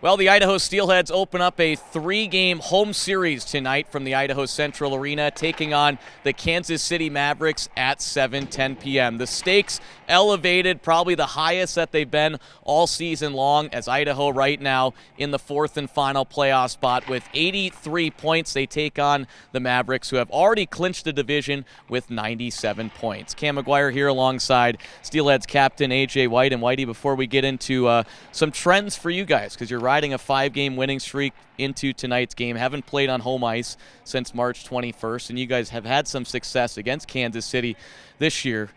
Well, the Idaho Steelheads open up a 3-game home series tonight from the Idaho Central Arena, taking on the Kansas City Mavericks at 7:10 p.m. The stakes elevated, probably the highest that they've been all season long, as Idaho right now in the fourth and final playoff spot with 83 points. They take on the Mavericks, who have already clinched the division with 97 points. Cam McGuire here alongside Steelheads captain A.J. White. And Whitey, before we get into some trends for you guys, because you're riding a 5-game winning streak into tonight's game, haven't played on home ice since March 21st, and you guys have had some success against Kansas City this year.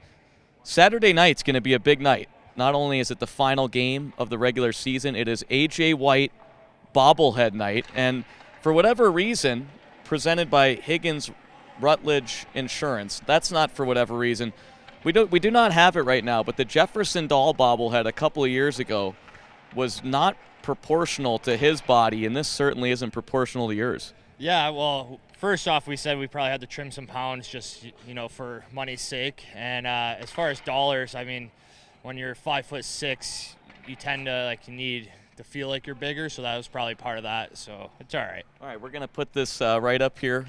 Saturday night's going to be a big night. Not only is it the final game of the regular season, it is A.J. White bobblehead night, and for whatever reason, presented by Higgins Rutledge Insurance, that's not for whatever reason. We do not have it right now, but the Jefferson Dahl bobblehead a couple of years ago was not proportional to his body, and this certainly isn't proportional to yours. Yeah, well, first off, we said we probably had to trim some pounds just, for money's sake. And as far as dollars, I mean, when you're 5'6", you tend to, you need to feel like you're bigger, so that was probably part of that, so it's all right. All right, we're going to put this right up here.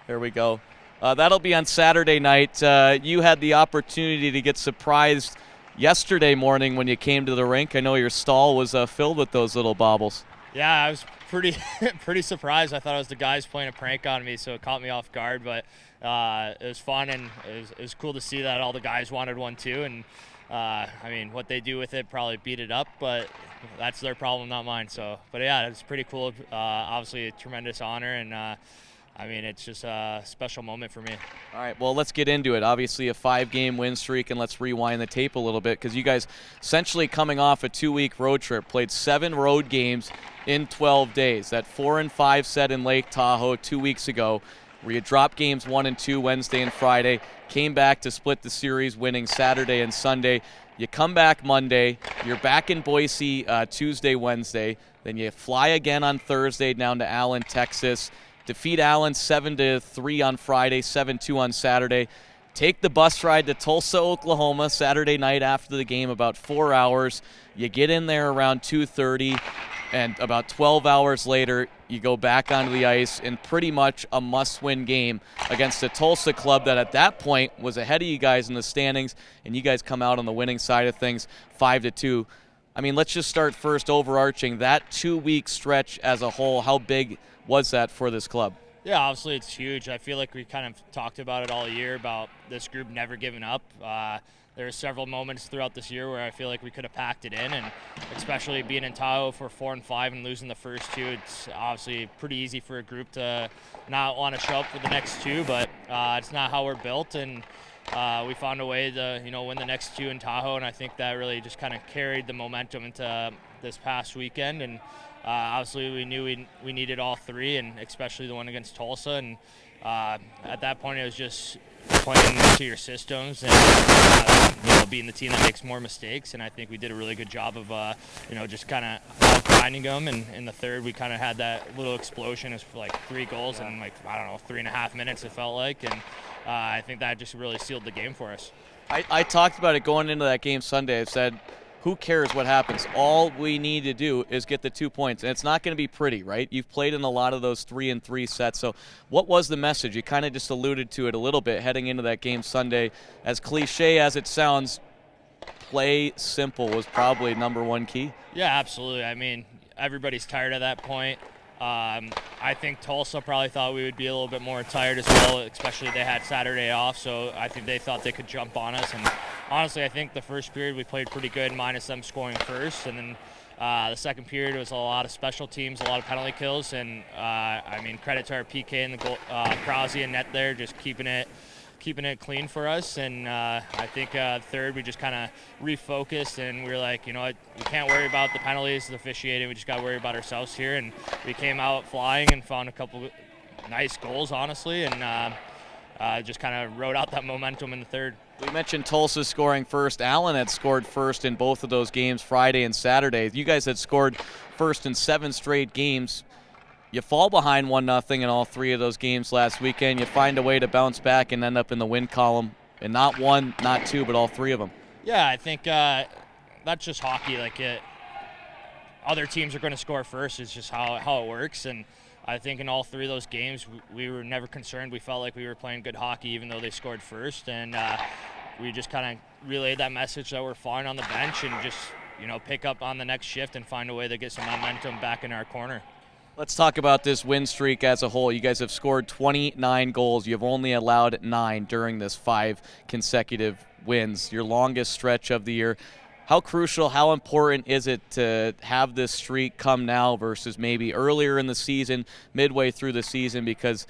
There we go. That'll be on Saturday night. You had the opportunity to get surprised yesterday morning when you came to the rink. I know your stall was filled with those little bobbles. Yeah, I was pretty surprised. I thought it was the guys playing a prank on me, so it caught me off guard. But it was fun, and it was cool to see that all the guys wanted one too. And I mean, what they do with it probably beat it up, but that's their problem, not mine. So, but yeah, it's pretty cool. Obviously, a tremendous honor, and I mean, it's just a special moment for me. All right, well, let's get into it. Obviously, a 5-game win streak, and let's rewind the tape a little bit, because you guys, essentially coming off a 2-week road trip, played 7 road games in 12 days. That 4-5 set in Lake Tahoe 2 weeks ago, where you dropped games 1 and 2 Wednesday and Friday, came back to split the series, winning Saturday and Sunday. You come back Monday, you're back in Boise Tuesday, Wednesday, then you fly again on Thursday down to Allen, Texas, defeat Allen 7-3 on Friday, 7-2 on Saturday. Take the bus ride to Tulsa, Oklahoma, Saturday night after the game, about 4 hours. You get in there around 2:30, and about 12 hours later, you go back onto the ice in pretty much a must-win game against a Tulsa club that at that point was ahead of you guys in the standings, and you guys come out on the winning side of things, 5-2. I mean, let's just start first overarching. That 2-week stretch as a whole, how big was that for this club? Yeah, obviously it's huge. I feel like we kind of talked about it all year, about this group never giving up. There were several moments throughout this year where I feel like we could have packed it in, and especially being in Tahoe for 4-5 and losing the first 2, it's obviously pretty easy for a group to not want to show up for the next 2, but it's not how we're built, and we found a way to win the next 2 in Tahoe, and I think that really just kind of carried the momentum into this past weekend. And obviously we knew we needed all 3, and especially the one against Tulsa, and at that point it was just playing into your systems and being the team that makes more mistakes, and I think we did a really good job of just kind of grinding them, and in the third we kind of had that little explosion. It was 3 goals in 3.5 minutes it felt like, and I think that just really sealed the game for us. I talked about it going into that game Sunday. I said, who cares what happens? All we need to do is get the 2 points. And it's not going to be pretty, right? You've played in a lot of those 3-3 sets. So what was the message? You kind of just alluded to it a little bit heading into that game Sunday. As cliche as it sounds, play simple was probably number 1 key. Yeah, absolutely. I mean, everybody's tired at that point. I think Tulsa probably thought we would be a little bit more tired as well, especially they had Saturday off, so I think they thought they could jump on us. And honestly, I think the first period we played pretty good, minus them scoring first, and then the second period was a lot of special teams, a lot of penalty kills, and I mean, credit to our PK and the goal, Krause and net there, just keeping it clean for us. And I think third we just kind of refocused, and we were like, we can't worry about the penalties, the officiating, we just got to worry about ourselves here. And we came out flying and found a couple nice goals, honestly, and just kind of rode out that momentum in the third. We mentioned Tulsa scoring first. Allen had scored first in both of those games, Friday and Saturday. You guys had scored first in 7 straight games. You fall behind 1-0 in all 3 of those games last weekend. You find a way to bounce back and end up in the win column, and not 1, not 2, but all 3 of them. Yeah, I think that's just hockey. other teams are going to score first. It's just how it works. And I think in all three of those games, we were never concerned. We felt like we were playing good hockey even though they scored first. And we just kind of relayed that message that we're fine on the bench and just, pick up on the next shift and find a way to get some momentum back in our corner. Let's talk about this win streak as a whole. You guys have scored 29 goals. You've only allowed 9 during this 5 consecutive wins, your longest stretch of the year. How crucial, how important is it to have this streak come now versus maybe earlier in the season, midway through the season? Because,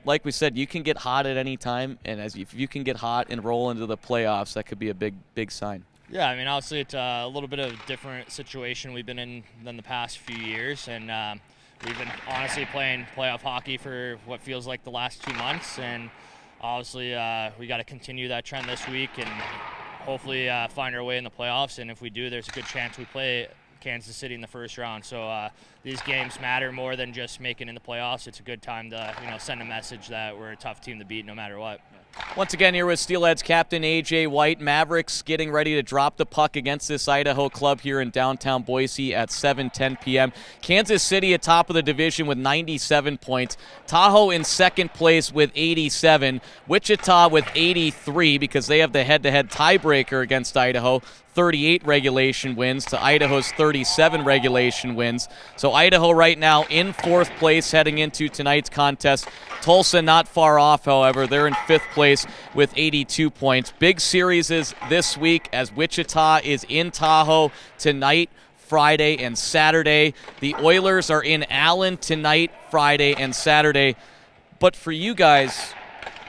like we said, you can get hot at any time, and if you can get hot and roll into the playoffs, that could be a big sign. Yeah, I mean, obviously it's a little bit of a different situation we've been in than the past few years, and we've been honestly playing playoff hockey for what feels like the last 2 months, and obviously we got to continue that trend this week and hopefully find our way in the playoffs. And if we do, there's a good chance we play Kansas City in the first round. So these games matter more than just making in the playoffs. It's a good time to send a message that we're a tough team to beat no matter what. Once again, here with Steelheads captain AJ White. Mavericks getting ready to drop the puck against this Idaho club here in downtown Boise at 7:10 p.m. Kansas City atop of the division with 97 points. Tahoe in second place with 87. Wichita with 83 because they have the head-to-head tiebreaker against Idaho. 38 regulation wins to Idaho's 37 regulation wins. So Idaho right now in fourth place heading into tonight's contest. Tulsa not far off, however. They're in fifth place with 82 points. Big series is this week as Wichita is in Tahoe tonight, Friday, and Saturday. The Oilers are in Allen tonight, Friday, and Saturday. But for you guys,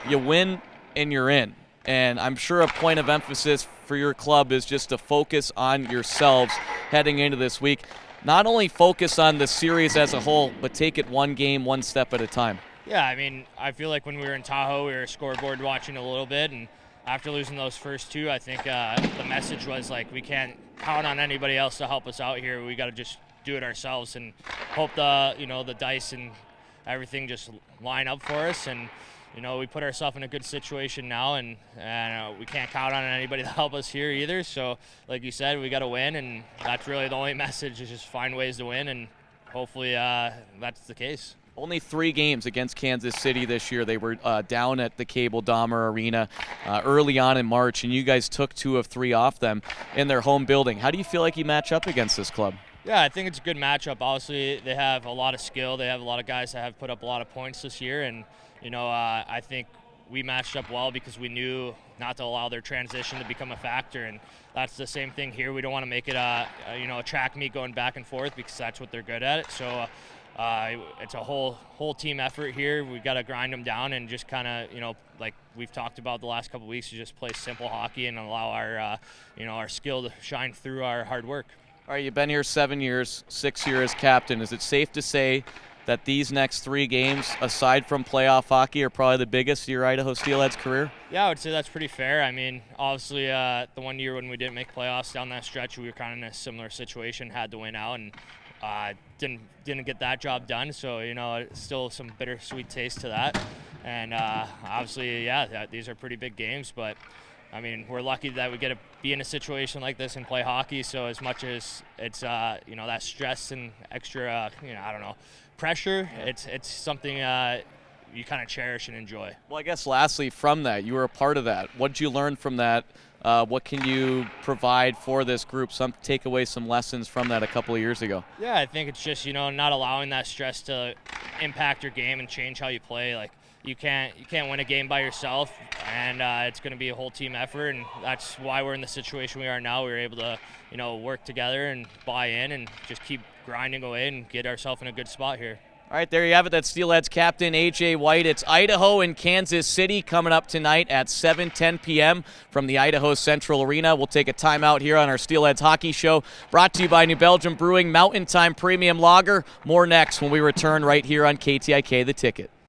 you win and you're in. And I'm sure a point of emphasis for your club is just to focus on yourselves heading into this week. Not only focus on the series as a whole, but take it one game, one step at a time. Yeah, I mean, I feel like when we were in Tahoe, we were scoreboard watching a little bit, and after losing those first 2, I think the message was like we can't count on anybody else to help us out here. We got to just do it ourselves and hope the dice and everything just line up for us. And we put ourselves in a good situation now, and we can't count on anybody to help us here either. So, like you said, we got to win, and that's really the only message is just find ways to win, and hopefully that's the case. Only 3 games against Kansas City this year. They were down at the Cable Dahmer Arena early on in March, and you guys took 2 of 3 off them in their home building. How do you feel like you match up against this club? Yeah, I think it's a good matchup. Obviously, they have a lot of skill. They have a lot of guys that have put up a lot of points this year, and I think we matched up well because we knew not to allow their transition to become a factor, and that's the same thing here. We don't want to make it a track meet going back and forth because that's what they're good at. So it's a whole team effort here. We got to grind them down and just kind of like we've talked about the last couple of weeks, to just play simple hockey and allow our skill to shine through our hard work. All right, you've been here 7 years, 6 years as captain. Is it safe to say that these next 3 games, aside from playoff hockey, are probably the biggest of your Idaho Steelheads career? Yeah, I would say that's pretty fair. I mean, obviously, the one year when we didn't make playoffs down that stretch, we were kind of in a similar situation, had to win out, and didn't get that job done. So, still some bittersweet taste to that. And obviously, these are pretty big games, but I mean, we're lucky that we get to be in a situation like this and play hockey. So as much as it's that stress and extra pressure, it's something you kind of cherish and enjoy. Well, I guess lastly from that, you were a part of that. What did you learn from that? What can you provide for this group? Take away some lessons from that a couple of years ago. Yeah, I think it's just not allowing that stress to impact your game and change how you play. Like you can't win a game by yourself, and it's going to be a whole team effort, and that's why we're in the situation we are now. We were able to work together and buy in and just keep grinding away and get ourselves in a good spot here. All right, there you have it. That's Steelheads captain AJ White. It's Idaho and Kansas City coming up tonight at 7:10 p.m. from the Idaho Central Arena. We'll take a timeout here on our Steelheads Hockey Show, brought to you by New Belgium Brewing Mountain Time Premium Lager. More next when we return right here on KTIK The Ticket.